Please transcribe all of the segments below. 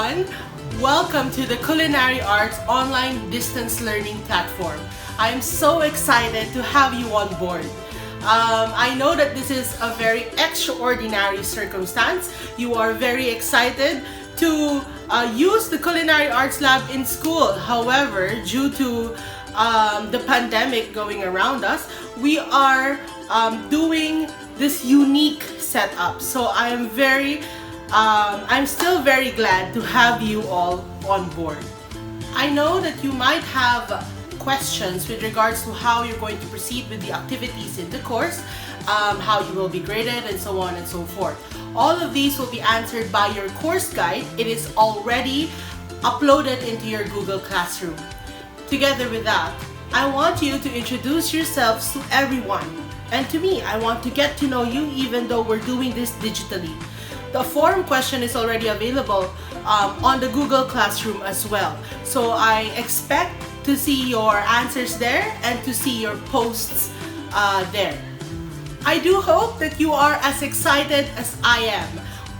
everyone. Welcome to the Culinary Arts online distance learning platform. I am so excited to have you on board. I know that this is a very extraordinary circumstance. You are very excited to use the Culinary Arts Lab in school. However, due to the pandemic going around us, we are doing this unique setup. So I'm still very glad to have you all on board. I know that you might have questions with regards to how you're going to proceed with the activities in the course, how you will be graded, and so on and so forth. All of these will be answered by your course guide. It is already uploaded into your Google Classroom. Together with that, I want you to introduce yourselves to everyone. And to me, I want to get to know you even though we're doing this digitally. The forum question is already available on the Google Classroom as well. So I expect to see your answers there and to see your posts there. I do hope that you are as excited as I am.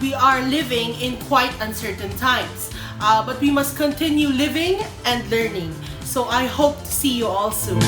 We are living in quite uncertain times, but we must continue living and learning. So I hope to see you all soon.